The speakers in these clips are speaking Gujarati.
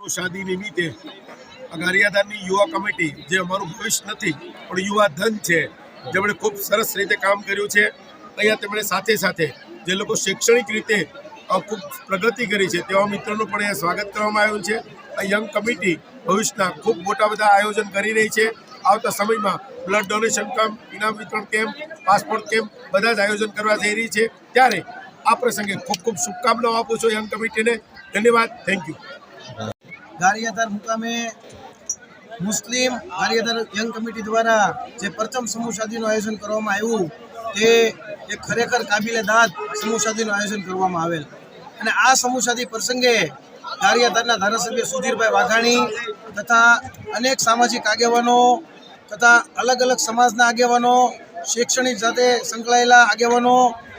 સમૂહ શાદી નિમિત્તે ગારિયાધારની યુવા કમિટી, જે અમારું ભવિષ્ય નથી પણ યુવા ધન છે, જેમણે ખૂબ સરસ રીતે કામ કર્યું છે. અહીંયા તેમણે સાથે સાથે જે લોકો શૈક્ષણિક રીતે ખૂબ પ્રગતિ કરી છે તેવા મિત્રોનું પણ અહીંયા સ્વાગત કરવામાં આવ્યું છે. આ યંગ કમિટી ભવિષ્યના ખૂબ મોટા બધા આયોજન કરી રહી છે. આવતા સમયમાં બ્લડ ડોનેશન કેમ્પ, ઇનામ વિતરણ કેમ્પ, પાસપોર્ટ કેમ્પ બધા જ આયોજન કરવા જઈ રહી છે. ત્યારે આ પ્રસંગે ખૂબ ખૂબ શુભકામનાઓ આપું છું યંગ કમિટીને. ધન્યવાદ. Thank you. ગારિયાધાર મુકામે મુસ્લિમ ગારિયાધાર યંગ કમિટી દ્વારા જે પ્રથમ સમૂહ શાદીનું આયોજન કરવામાં આવ્યું તે એક ખરેખર કાબિલે દાદ સમૂહ શાદીનું આયોજન કરવામાં આવેલ. અને આ સમૂહ શાદી પ્રસંગે ગારિયાધારના ધારાસભ્ય સુધીરભાઈ વાઘાણી તથા અનેક સામાજિક આગેવાનો તથા અલગ અલગ સમાજના આગેવાનો, શૈક્ષણિક સાથે સંકળાયેલા આગેવાનો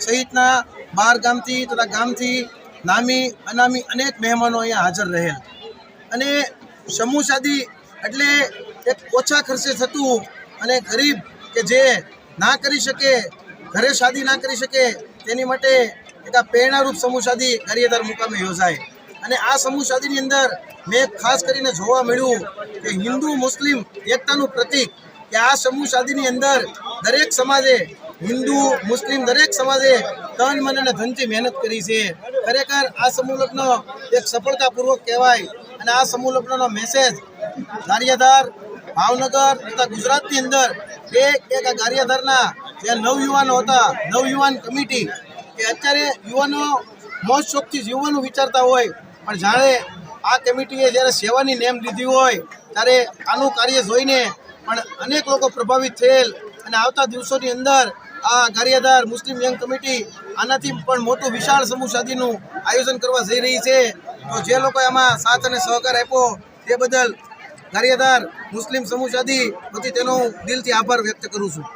સહિતના બહાર ગામથી તથા ગામથી નામી અનામી અનેક મહેમાનો અહીંયા હાજર રહેલ. અને સમૂહ શાદી એટલે એક ઓછા ખર્ચે થતું અને ગરીબ કે જે ના કરી શકે, ઘરે શાદી ના કરી શકે, તેની માટે એક આ પ્રેરણારૂપ સમૂહ શાદી ગારિયાધાર મુકામે યોજાય. અને આ સમૂહ શાદીની અંદર મેં ખાસ કરીને જોવા મળ્યું કે હિન્દુ મુસ્લિમ એકતાનું પ્રતીક કે આ સમૂહ શાદીની અંદર દરેક સમાજે, હિન્દુ મુસ્લિમ દરેક સમાજે તન મન અને ધનથી મહેનત કરી છે. ખરેખર આ સમૂહ લગ્ન એક સફળતાપૂર્વક કહેવાય. અને આ સમૂહ લગ્નનો મેસેજ ગારિયાધાર, ભાવનગર તથા ગુજરાતની અંદર એક આ ગારિયાધારના જે નવયુવાનો હતા, નવયુવાન કમિટી કે અત્યારે યુવાનો મોજ શોખથી જીવવાનું વિચારતા હોય, પણ જાણે આ કમિટીએ જ્યારે સેવાની નેમ લીધી હોય ત્યારે આનું કાર્ય જોઈને પણ અનેક લોકો પ્રભાવિત થયેલ. અને આવતા દિવસોની અંદર આ ગારિયાધાર મુસ્લિમ યંગ કમિટી આનાથી પણ મોટું વિશાળ સમૂહ શાદીનું આયોજન કરવા જઈ રહી છે. તો જે લોકોએ આમાં સાથ અને સહકાર આપ્યો તે બદલ ગારિયાધાર મુસ્લિમ સમૂહ શાદી વતી તેનો દિલથી આભાર વ્યક્ત કરું છું.